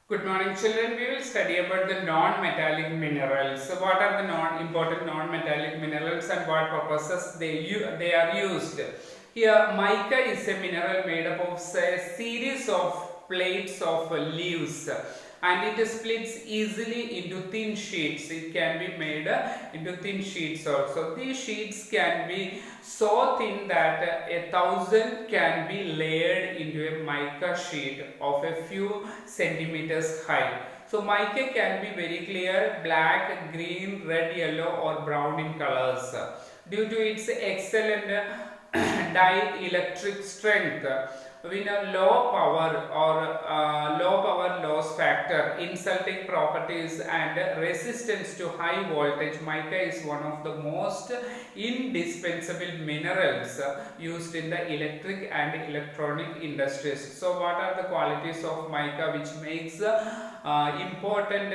Good morning, children. We will study about the non-metallic minerals. So, what are the important non-metallic minerals and what purposes they are used? Here, mica is a mineral made up of a series of plates of leaves, and it splits easily into thin sheets. It can be made into thin sheets also. These sheets can be so thin that 1,000 can be layered into a mica sheet of a few centimeters high. So mica can be very clear, black, green, red, yellow or brown in colors. Due to its excellent dielectric strength, with a low power or low power loss factor, insulting properties and resistance to high voltage, mica is one of the most indispensable minerals used in the electric and electronic industries. So what are the qualities of mica which makes important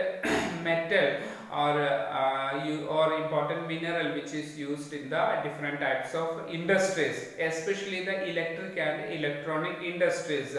metal or important mineral which is used in the different types of industries, especially the electric and electronic industries.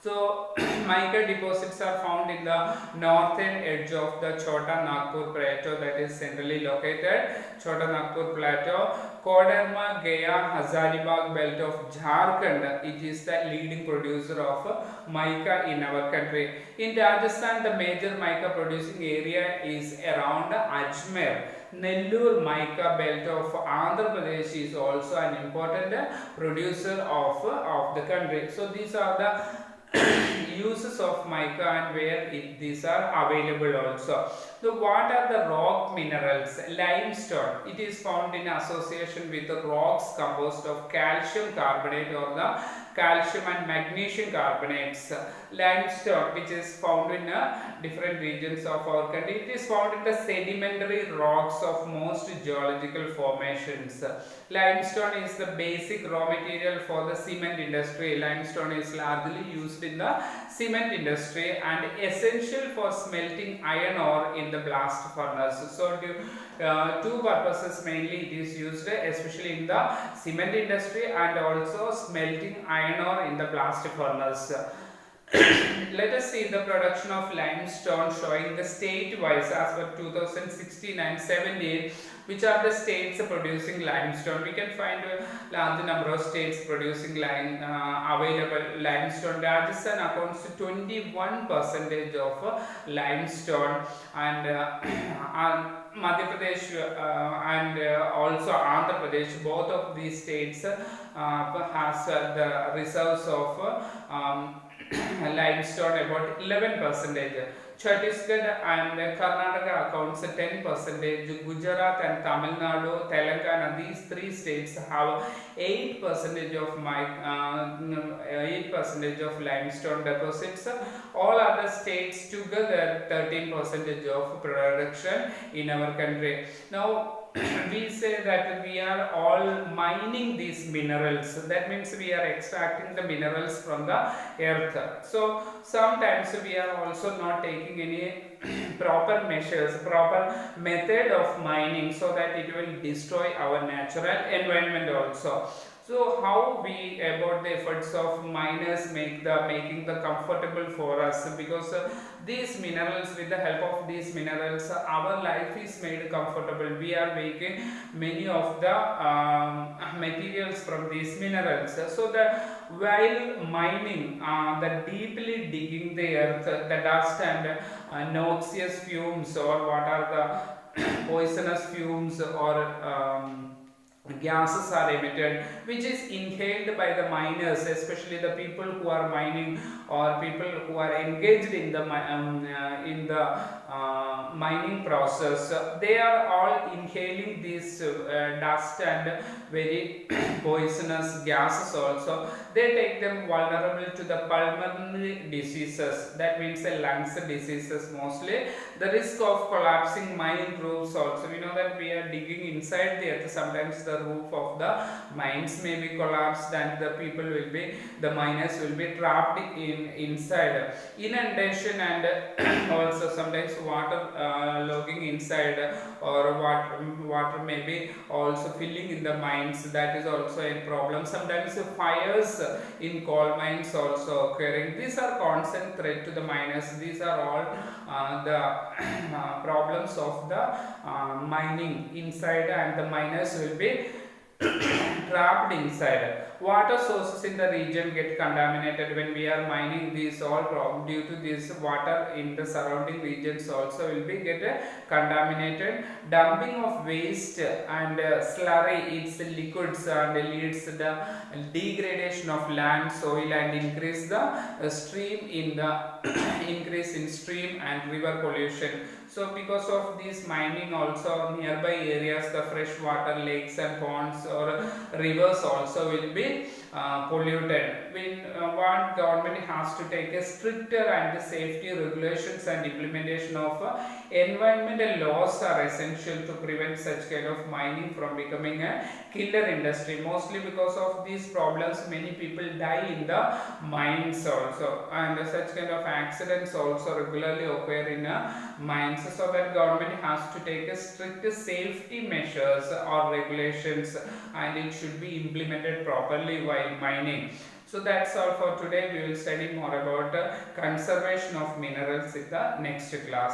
So mica deposits are found in the northern edge of the Chota Nagpur plateau, that is centrally located. Chota Nagpur plateau, Koderma, Gaya, Hazaribagh belt of Jharkhand. It is the leading producer of mica in our country. In Rajasthan, the major mica producing area is around Ajmer. Nellore mica belt of Andhra Pradesh is also an important producer of the country. So these are the uses of mica and where these are available also. So what are the rock minerals? Limestone. It is found in association with the rocks composed of calcium carbonate or the calcium and magnesium carbonates. Limestone, which is found in different regions of our country, it is found in the sedimentary rocks of most geological formations. Limestone is the basic raw material for the cement industry. Limestone is largely used in the cement industry and essential for smelting iron ore in the blast furnace. So two purposes mainly it is used, especially in the cement industry and also smelting iron ore in the blast furnace. Let us see the production of limestone showing the state wise as per 2016 and 17, which are the states producing limestone. We can find a large number of states producing available limestone. Rajasthan accounts to 21 percentage of limestone, and Madhya Pradesh and also Andhra Pradesh, both of these states has the reserves of limestone about 11 percentage. Chhattisgarh and Karnataka accounts 10 percentage. Gujarat and Tamil Nadu, Telangana, these three states have 8 percentage of 8 percentage of limestone deposits. All other states together 13 percentage of production in our country. Now we say that we are all mining these minerals. That means we are extracting the minerals from the earth. So sometimes we are also not taking any proper measures, proper method of mining, so that it will destroy our natural environment also. So how we about the efforts of miners making the comfortable for us, because these minerals, with the help of these minerals, our life is made comfortable. We are making many of the materials from these minerals. So that while mining, the deeply digging the earth, the dust and noxious fumes, or what are the poisonous fumes or gases are emitted, which is inhaled by the miners, especially the people who are mining or people who are engaged in the mining process. They are all inhaling this dust and very poisonous gases also. They take them vulnerable to the pulmonary diseases, that means the lungs diseases mostly. The risk of collapsing mine roofs also. We know that we are digging inside the earth, sometimes the the roof of the mines may be collapsed, and the miners will be trapped inside. Inundation and also sometimes water logging inside, or water may be also filling in the mines. That is also a problem. Sometimes fires in coal mines also occurring. These are constant threat to the miners. These are all the problems of the mining inside, and the miners will be trapped inside. Water sources in the region get contaminated when we are mining. These all problem due to this. Water in the surrounding regions also will be get contaminated. Dumping of waste and slurry, its liquids, and leads to the degradation of land, soil, and increase the stream in the increase in stream and river pollution. So because of this mining also, nearby areas, the freshwater lakes and ponds or rivers also will be polluted. What government has to take a stricter and safety regulations and implementation of environmental laws are essential to prevent such kind of mining from becoming a killer industry. Mostly because of these problems, many people die in the mines also, and such kind of accidents also regularly occur in mines. So that government has to take a strict safety measures or regulations, and it should be implemented properly while mining. So that's all for today. We will study more about conservation of minerals in the next class.